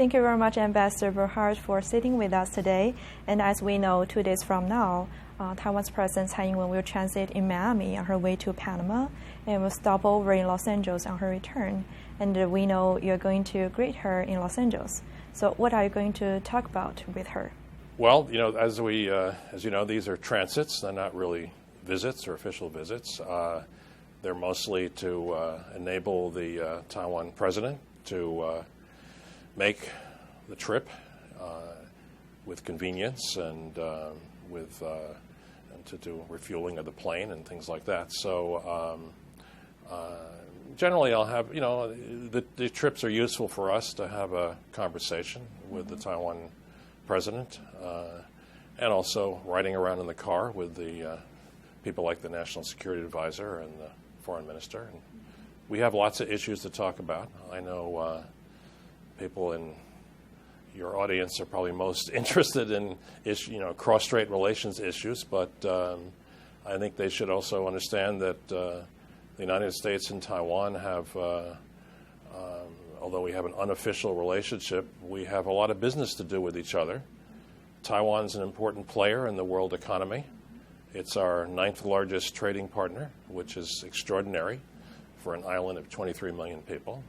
Thank you very much, Ambassador Burghardt, for sitting with us today. And as we know, 2 days from now, Taiwan's President Tsai Ing-wen will transit in Miami on her way to Panama and will stop over in Los Angeles on her return. And we know you're going to greet her in Los Angeles. So what are you going to talk about with her? Well, as you know, these are transits. They're not really visits or official visits. They're mostly to enable the Taiwan president to make the trip with convenience and to do refueling of the plane and things like that. So generally, I'll have the trips are useful for us to have a conversation with the Taiwan president, and also riding around in the car with the people like the National Security Advisor and the Foreign Minister. And we have lots of issues to talk about. I know people in your audience are probably most interested in cross-strait relations issues, but I think they should also understand that the United States and Taiwan have, although we have an unofficial relationship, we have a lot of business to do with each other. Taiwan's an important player in the world economy. It's our 9th largest trading partner, which is extraordinary for an island of 23 million people.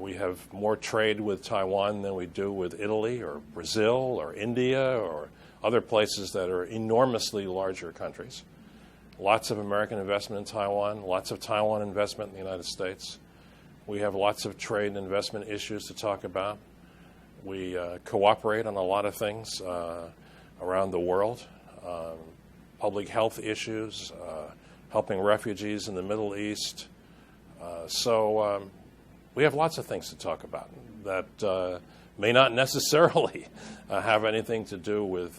We have more trade with Taiwan than we do with Italy or Brazil or India or other places that are enormously larger countries. Lots of American investment in Taiwan, lots of Taiwan investment in the United States. We have lots of trade and investment issues to talk about. We cooperate on a lot of things around the world, public health issues, helping refugees in the Middle East. So we have lots of things to talk about that may not necessarily have anything to do with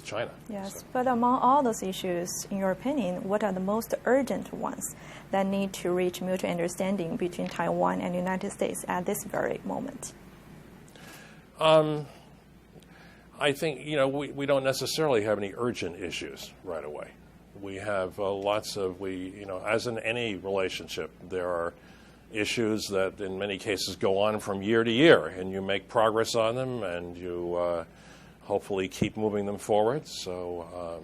China. Yes, so. But among all those issues, in your opinion, what are the most urgent ones that need to reach mutual understanding between Taiwan and the United States at this very moment? I think, we don't necessarily have any urgent issues right away. We have lots of, as in any relationship, there are issues that in many cases go on from year to year, and you make progress on them, and you hopefully keep moving them forward. So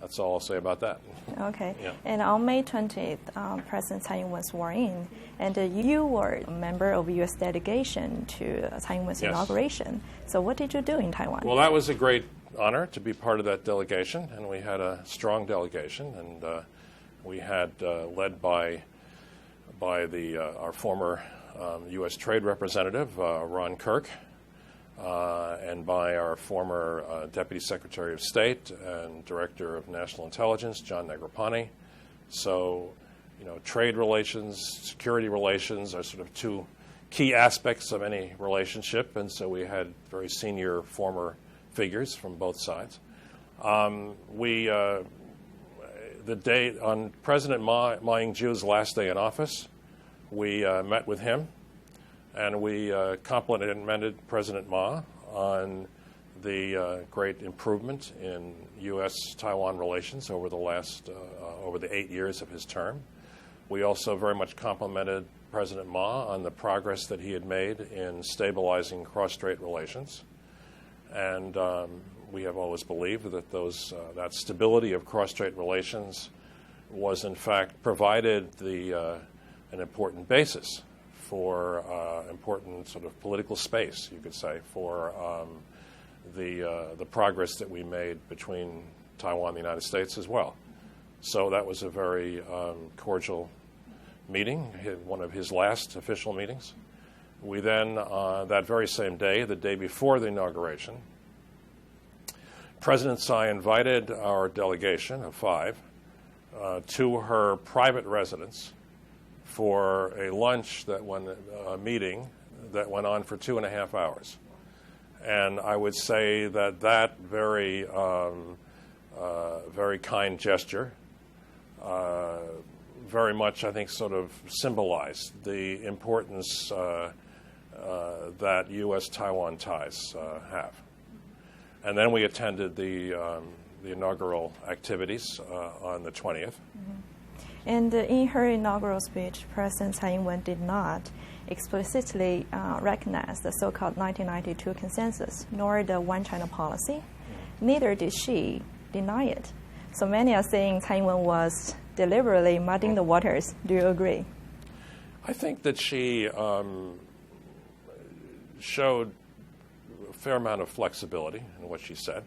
that's all I'll say about that. Okay. Yeah. And on May 20th, President Tsai Ing-wen was sworn in, and you were a member of a U.S. delegation to Tsai Ing-wen's Yes. inauguration. So what did you do in Taiwan? Well, that was a great honor to be part of that delegation, and we had a strong delegation, and we had led by our former U.S. Trade Representative, Ron Kirk, and by our former Deputy Secretary of State and Director of National Intelligence, John Negroponte. So, trade relations, security relations are sort of two key aspects of any relationship, and so we had very senior former figures from both sides. The day on President Ma Ying-jeou's last day in office, we met with him, and we complimented President Ma on the great improvement in U.S.-Taiwan relations over the 8 years of his term. We also very much complimented President Ma on the progress that he had made in stabilizing cross-strait relations. And we have always believed that that stability of cross-strait relations was, in fact, provided an important basis for important sort of political space, you could say, for the progress that we made between Taiwan and the United States as well. So that was a very cordial meeting, one of his last official meetings. We then, that very same day, the day before the inauguration, President Tsai invited our delegation of 5 to her private residence for a meeting that went on for 2.5 hours. And I would say that very kind gesture very much, I think, sort of symbolized the importance that U.S.-Taiwan ties have. And then we attended the inaugural activities on the 20th. Mm-hmm. And in her inaugural speech, President Tsai Ing-wen did not explicitly recognize the so-called 1992 consensus, nor the one China policy. Neither did she deny it. So many are saying Tsai Ing-wen was deliberately muddying the waters. Do you agree? I think that she showed a fair amount of flexibility in what she said.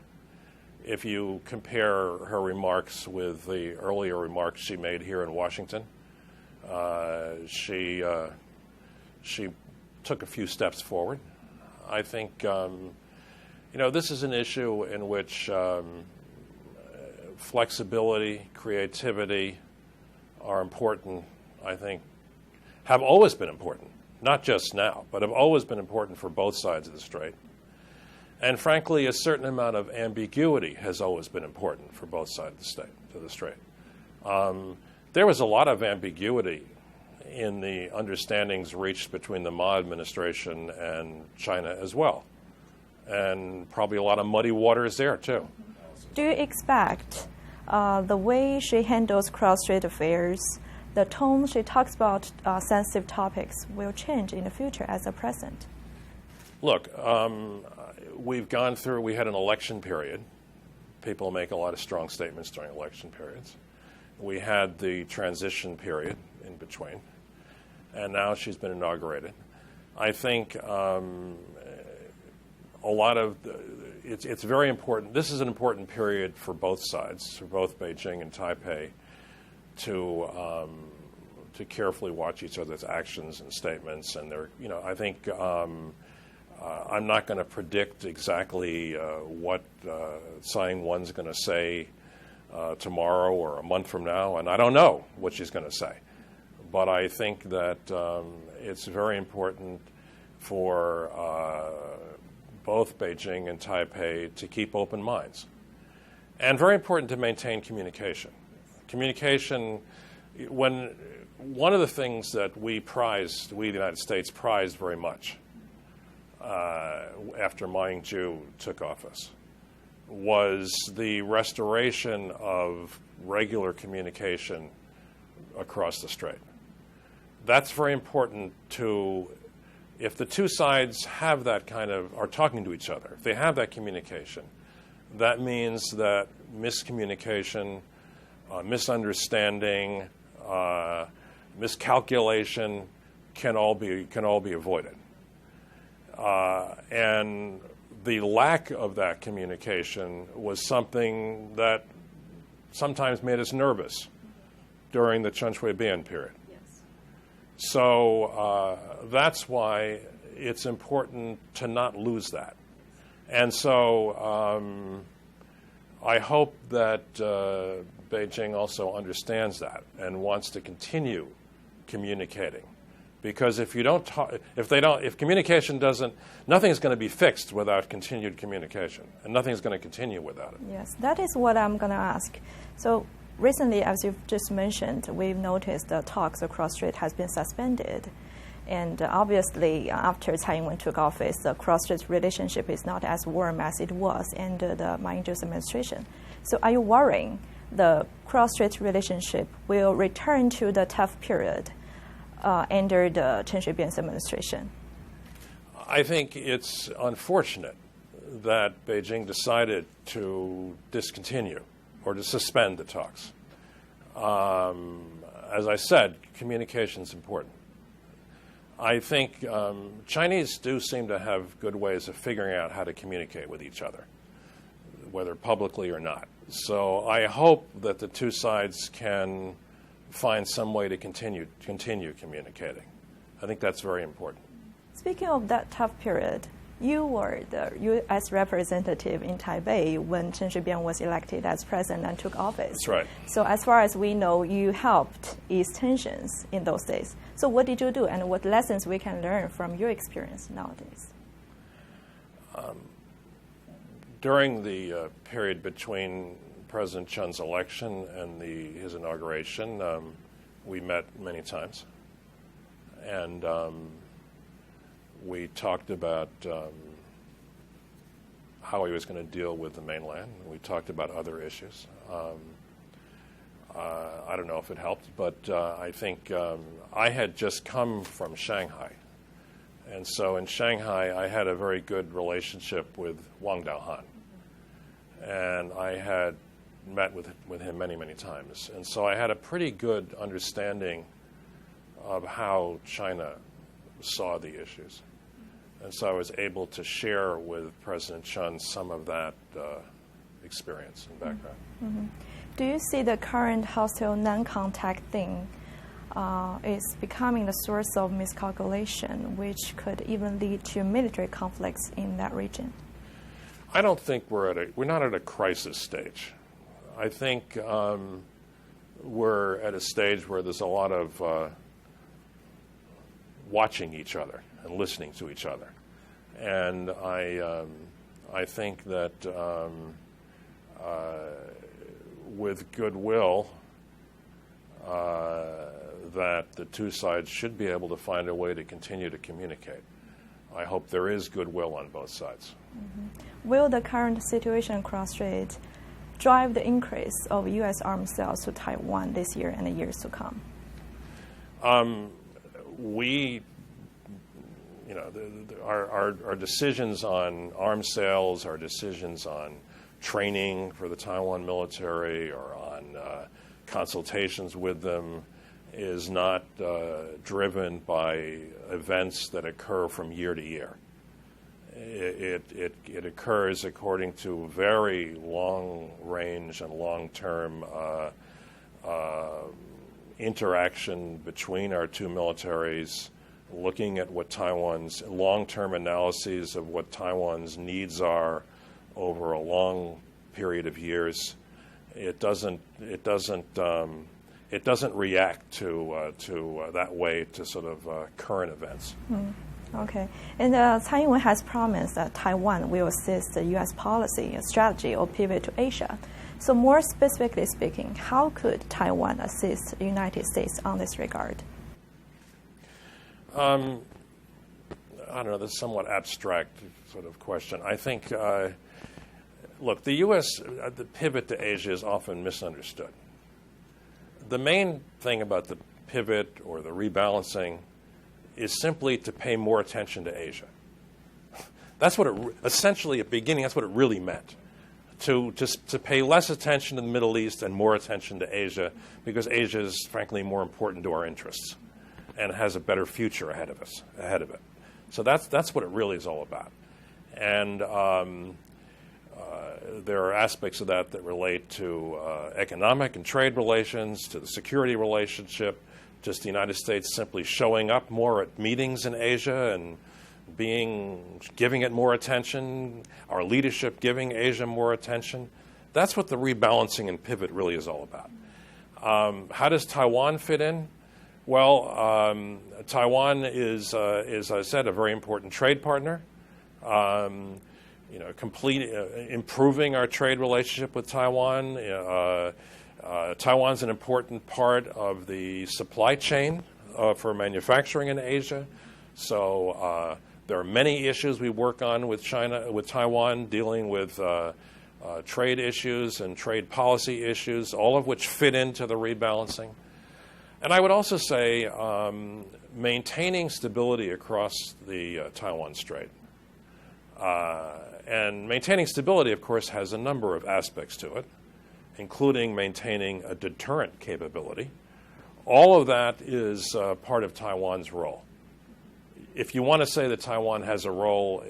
If you compare her remarks with the earlier remarks she made here in Washington, she took a few steps forward. I think, this is an issue in which flexibility, creativity are important, I think, have always been important, not just now, but have always been important for both sides of the strait. And frankly, a certain amount of ambiguity has always been important for both sides of the strait. There was a lot of ambiguity in the understandings reached between the Ma administration and China as well, and probably a lot of muddy waters there too. Do you expect the way she handles cross-strait affairs, the tone she talks about sensitive topics will change in the future as a president? Look, we had an election period. People make a lot of strong statements during election periods. We had the transition period in between, and now she's been inaugurated. I think it's very important. This is an important period for both sides, for both Beijing and Taipei, to carefully watch each other's actions and statements. And I think I'm not going to predict exactly what Tsai Ing-wen's going to say tomorrow or a month from now, and I don't know what she's going to say. But I think that it's very important for both Beijing and Taipei to keep open minds, and very important to maintain communication. Communication, one of the things that we, the United States, prized very much after Ma Ying-jeou took office was the restoration of regular communication across the strait. That's very important if the two sides have that are talking to each other, if they have that communication, that means that miscommunication, misunderstanding, miscalculation can all be avoided. And the lack of that communication was something that sometimes made us nervous during the Chen Shui-bian period. Yes. So that's why it's important to not lose that. And so I hope that Beijing also understands that and wants to continue communicating. Because if communication nothing's going to be fixed without continued communication, and nothing's going to continue without it. Yes, that is what I'm going to ask. So recently, as you've just mentioned, we've noticed the talks across strait has been suspended. And obviously, after Tsai Ing-wen took office, the cross-strait relationship is not as warm as it was under the Ma Ying-jeou's administration. So are you worrying the cross-strait relationship will return to the tough period under the Chen Shui-bian's administration? I think it's unfortunate that Beijing decided to discontinue or to suspend the talks. As I said, communication is important. I think Chinese do seem to have good ways of figuring out how to communicate with each other, whether publicly or not. So I hope that the two sides can find some way to continue communicating. I think that's very important. Speaking of that tough period, you were the U.S. representative in Taipei when Chen Shui-bian was elected as president and took office. That's right. So as far as we know, you helped ease tensions in those days. So what did you do, and what lessons we can learn from your experience nowadays? During the period between President Chen's election and his inauguration, we met many times. And we talked about how he was going to deal with the mainland. We talked about other issues. I don't know if it helped, but I think I had just come from Shanghai. And so in Shanghai, I had a very good relationship with Wang Daohan. And I had met with him many, many times. And so I had a pretty good understanding of how China saw the issues. And so I was able to share with President Chun some of that experience and background. Mm-hmm. Do you see the current hostile non-contact thing is becoming the source of miscalculation, which could even lead to military conflicts in that region? I don't think we're not at a crisis stage. I think we're at a stage where there's a lot of watching each other and listening to each other, and I think that with goodwill, that the two sides should be able to find a way to continue to communicate. I hope there is goodwill on both sides. Mm-hmm. Will the current situation across strait drive the increase of U.S. arms sales to Taiwan this year and the years to come? Our decisions on arms sales, our decisions on training for the Taiwan military or on consultations with them is not driven by events that occur from year to year. It occurs according to very long-range and long-term interaction between our two militaries, looking at what Taiwan's long-term analyses of what Taiwan's needs are over a long period of years. It doesn't react to that way to sort of current events. Okay. And Tsai Ing-wen has promised that Taiwan will assist the U.S. policy and strategy or pivot to Asia. So more specifically speaking, how could Taiwan assist the United States on this regard? I don't know, this is a somewhat abstract sort of question. I think, look, the U.S., the pivot to Asia is often misunderstood. The main thing about the pivot or the rebalancing is simply to pay more attention to Asia. That's what essentially at the beginning, that's what it really meant. To pay less attention to the Middle East and more attention to Asia, because Asia is frankly more important to our interests and has a better future ahead of it. So that's what it really is all about. And there are aspects of that relate to economic and trade relations, to the security relationship, just the United States simply showing up more at meetings in Asia and giving it more attention, our leadership giving Asia more attention. That's what the rebalancing and pivot really is all about. How does Taiwan fit in? Well, Taiwan is, as I said, a very important trade partner. Improving our trade relationship with Taiwan. Taiwan's an important part of the supply chain for manufacturing in Asia. So there are many issues we work on with Taiwan, dealing with trade issues and trade policy issues, all of which fit into the rebalancing. And I would also say maintaining stability across the Taiwan Strait. And maintaining stability, of course, has a number of aspects to it, including maintaining a deterrent capability. All of that is part of Taiwan's role. If you want to say that Taiwan has a role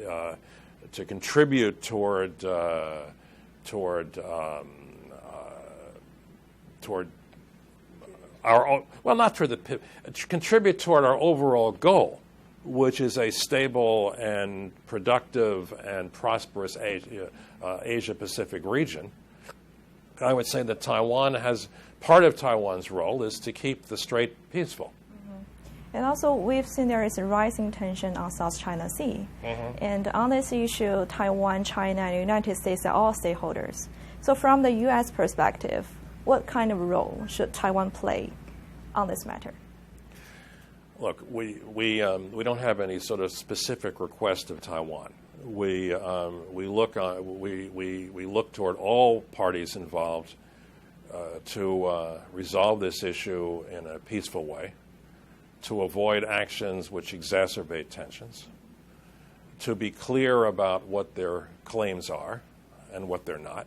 to contribute toward our, well, not for the, contribute toward our overall goal, which is a stable and productive and prosperous Asia-Pacific region, I would say that part of Taiwan's role is to keep the strait peaceful. Mm-hmm. And also, we've seen there is a rising tension on South China Sea. Mm-hmm. And on this issue, Taiwan, China, and the United States are all stakeholders. So from the U.S. perspective, what kind of role should Taiwan play on this matter? Look, we don't have any sort of specific request of Taiwan. We look toward all parties involved to resolve this issue in a peaceful way, to avoid actions which exacerbate tensions, to be clear about what their claims are and what they're not.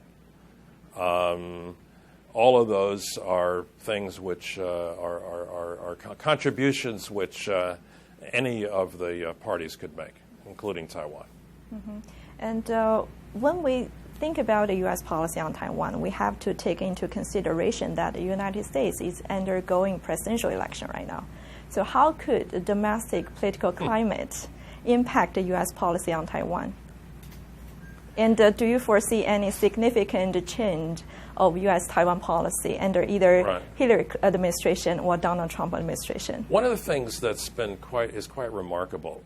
All of those are things which are contributions which any of the parties could make, including Taiwan. Mm-hmm. And when we think about the U.S. policy on Taiwan, we have to take into consideration that the United States is undergoing presidential election right now. So how could the domestic political climate impact the U.S. policy on Taiwan? And do you foresee any significant change of U.S. Taiwan policy under either Hillary administration or Donald Trump administration? One of the things that's been quite remarkable,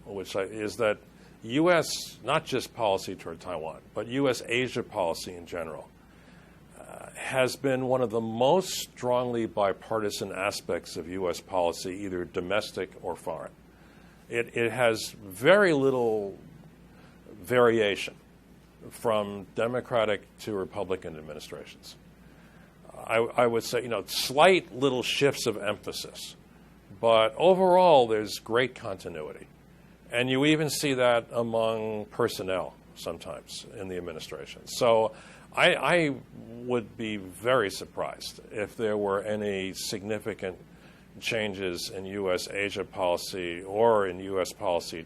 is that U.S. not just policy toward Taiwan, but U.S. Asia policy in general, has been one of the most strongly bipartisan aspects of U.S. policy, either domestic or foreign. It has very little variation from Democratic to Republican administrations. I would say, slight little shifts of emphasis, but overall there's great continuity. And you even see that among personnel sometimes in the administration. So I would be very surprised if there were any significant changes in U.S. Asia policy or in U.S. policy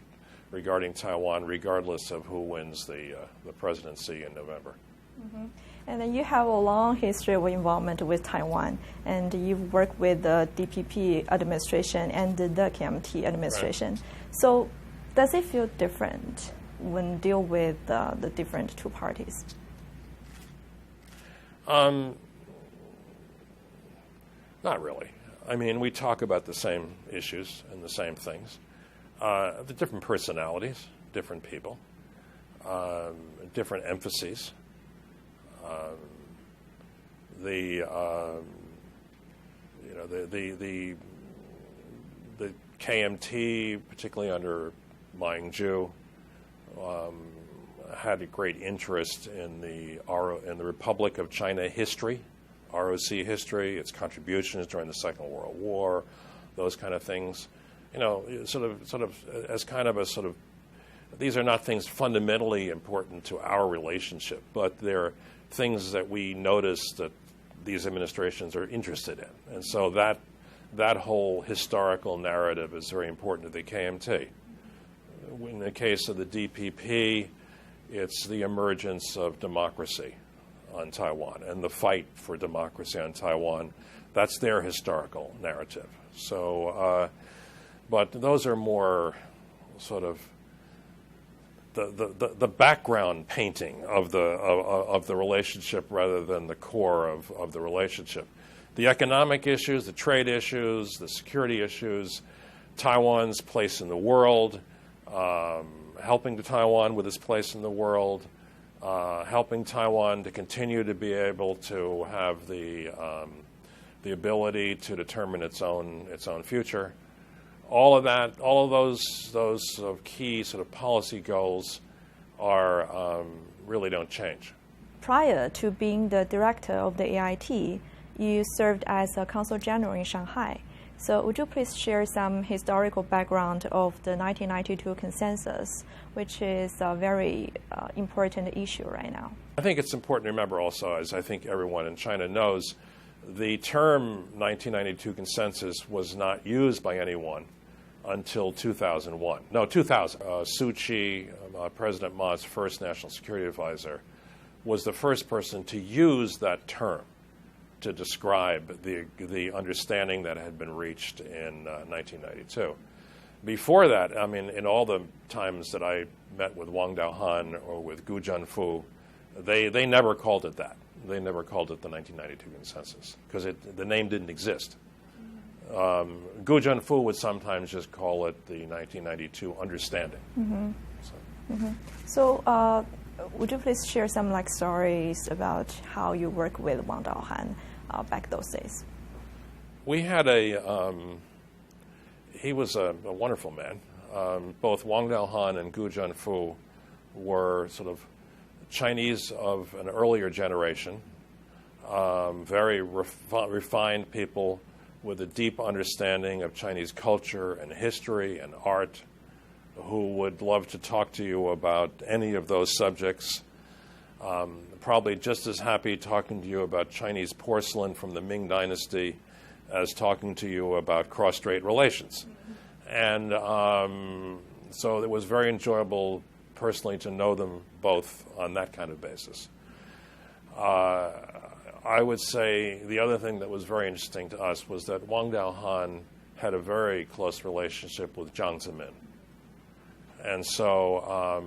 regarding Taiwan, regardless of who wins the presidency in November. Mm-hmm. And then you have a long history of involvement with Taiwan, and you've worked with the DPP administration and the KMT administration. Right. So does it feel different when deal with the different two parties? Not really. I mean, we talk about the same issues and the same things. The different personalities, different people, different emphases. The KMT, particularly under Ma Ying-jeou, had a great interest in the Republic of China history, ROC history, its contributions during the Second World War, those kind of things. Sort of as kind of a sort of, these are not things fundamentally important to our relationship, but they're things that we notice that these administrations are interested in. And so that whole historical narrative is very important to the KMT. In the case of the DPP, it's the emergence of democracy on Taiwan and the fight for democracy on Taiwan. That's their historical narrative. So, but those are more sort of the background painting of the relationship rather than the core of the relationship. The economic issues, the trade issues, the security issues, Taiwan's place in the world, helping to Taiwan with its place in the world, helping Taiwan to continue to be able to have the ability to determine its own future. All of that, all of those sort of key sort of policy goals are really don't change. Prior to being the director of the AIT, you served as a consul general in Shanghai. So would you please share some historical background of the 1992 consensus, which is a very important issue right now? I think it's important to remember also, as I think everyone in China knows, the term 1992 consensus was not used by anyone until 2001. No, 2000. Suu Kyi, President Ma's first national security advisor, was the first person to use that term to describe the understanding that had been reached in 1992. Before that, I mean, in all the times that I met with Wang Daohan or with Gu Zhenfu, they never called it that. They never called it the 1992 consensus because the name didn't exist. Gu Zhenfu would sometimes just call it the 1992 understanding. Mm-hmm. So would you please share some stories about how you work with Wang Daohan back those days? We had he was a wonderful man. Both Wang Daohan and Gu Zhenfu were sort of Chinese of an earlier generation. very refined people with a deep understanding of Chinese culture and history and art, who would love to talk to you about any of those subjects. Probably just as happy talking to you about Chinese porcelain from the Ming Dynasty as talking to you about cross-strait relations. And so it was very enjoyable personally to know them both on that kind of basis. I would say the other thing that was very interesting to us was that Wang Daohan had a very close relationship with Jiang Zemin. And so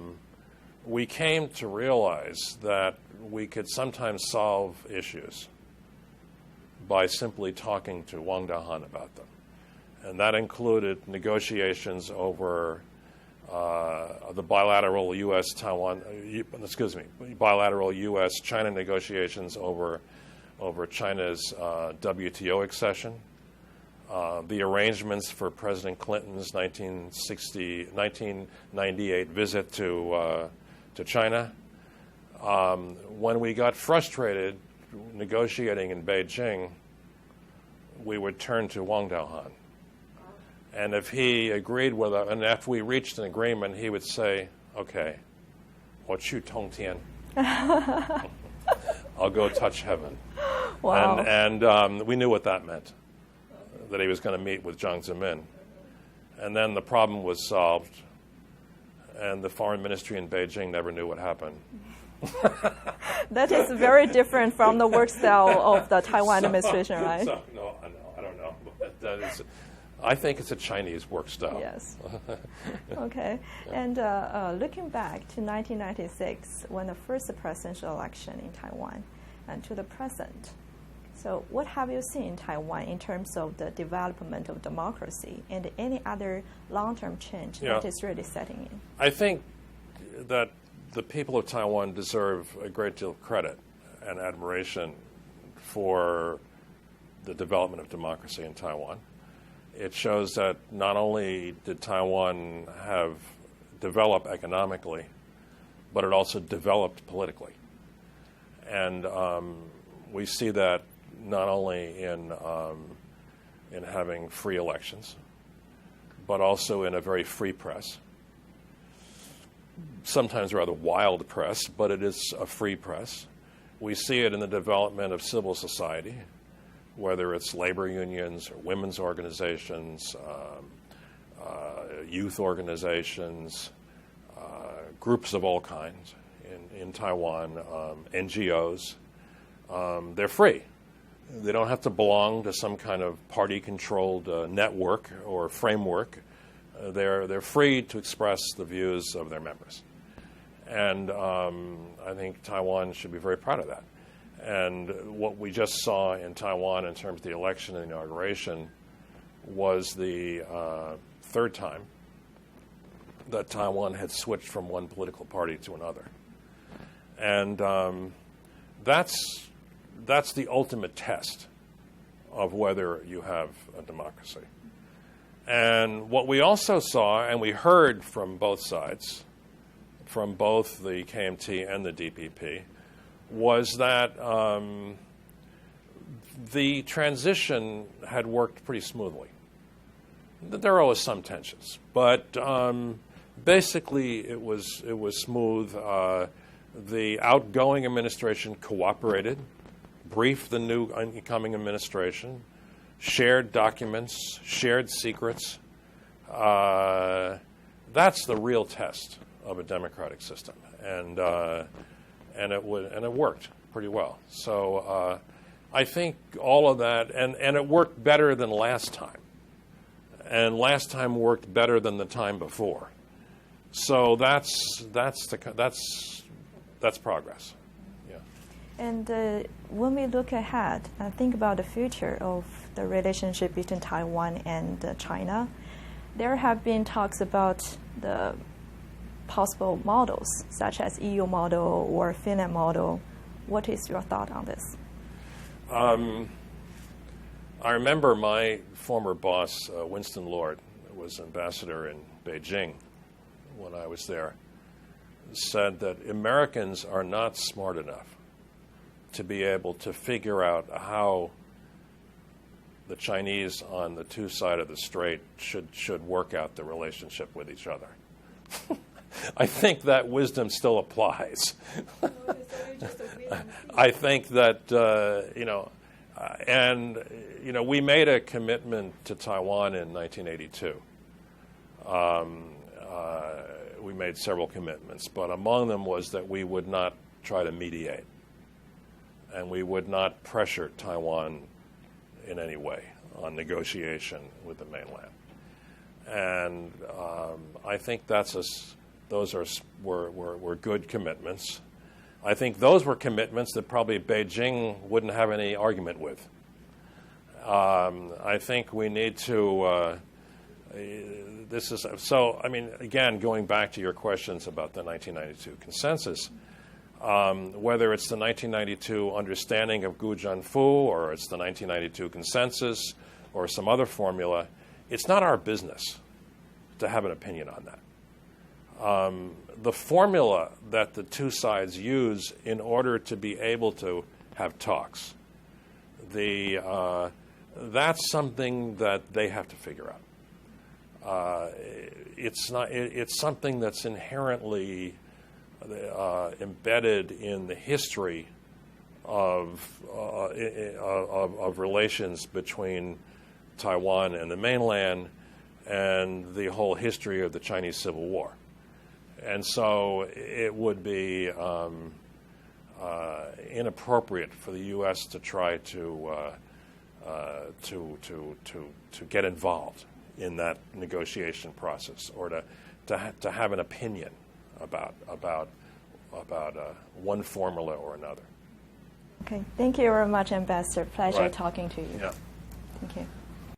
we came to realize that we could sometimes solve issues by simply talking to Wang Daohan about them. And that included negotiations over the bilateral bilateral U.S.-China negotiations over China's WTO accession, the arrangements for President Clinton's 1998 visit to China. When we got frustrated negotiating in Beijing, we would turn to Wang Daohan. And if he agreed with us, and if we reached an agreement, he would say, okay, 我去通天. I'll go touch heaven. Wow. And we knew what that meant, that he was going to meet with Jiang Zemin. And then the problem was solved, and the foreign ministry in Beijing never knew what happened. That is very different from the work style of the Taiwan administration, right? No, I don't know. But that is, I think it's a Chinese work style. Yes. Okay. And looking back to 1996, when the first presidential election in Taiwan, and to the present, so what have you seen in Taiwan in terms of the development of democracy and any other long-term change that is really setting in? I think that the people of Taiwan deserve a great deal of credit and admiration for the development of democracy in Taiwan. It shows that not only did Taiwan have developed economically, but it also developed politically. And we see that not only in having free elections, but also in a very free press. Sometimes rather wild press, but it is a free press. We see it in the development of civil society, whether it's labor unions or women's organizations, youth organizations, groups of all kinds in Taiwan, NGOs. They're free. They don't have to belong to some kind of party-controlled network or framework. They're free to express the views of their members. And I think Taiwan should be very proud of that. And what we just saw in Taiwan in terms of the election and inauguration was the third time that Taiwan had switched from one political party to another. And that's the ultimate test of whether you have a democracy. And what we also saw, and we heard from both sides, from both the KMT and the DPP, was that the transition had worked pretty smoothly. There are always some tensions, but basically it was smooth. The outgoing administration cooperated, briefed the new incoming administration, shared documents, shared secrets. That's the real test of a democratic system, and it worked pretty well. So I think all of that, and it worked better than last time, and last time worked better than the time before. So that's progress. Yeah. And when we look ahead and think about the future of the relationship between Taiwan and China, there have been talks about the possible models, such as EU model or Finland model. What is your thought on this? I remember my former boss, Winston Lord, who was ambassador in Beijing when I was there, said that Americans are not smart enough to be able to figure out how the Chinese on the two sides of the strait should work out the relationship with each other. I think that wisdom still applies. I think that, we made a commitment to Taiwan in 1982. We made several commitments, but among them was that we would not try to mediate, and we would not pressure Taiwan in any way on negotiation with the mainland. And I think those were good commitments. I think those were commitments that probably Beijing wouldn't have any argument with. I think we need to. Again, going back to your questions about the 1992 consensus, whether it's the 1992 understanding of Gujanfu or it's the 1992 consensus or some other formula, it's not our business to have an opinion on that. The formula that the two sides use in order to be able to have talks, that's something that they have to figure out. It's something that's inherently embedded in the history of relations between Taiwan and the mainland and the whole history of the Chinese Civil War. And so it would be inappropriate for the U.S. to try to get involved in that negotiation process, or to have an opinion about one formula or another. Okay, thank you very much, Ambassador. Pleasure Right. talking to you. Yeah. Thank you.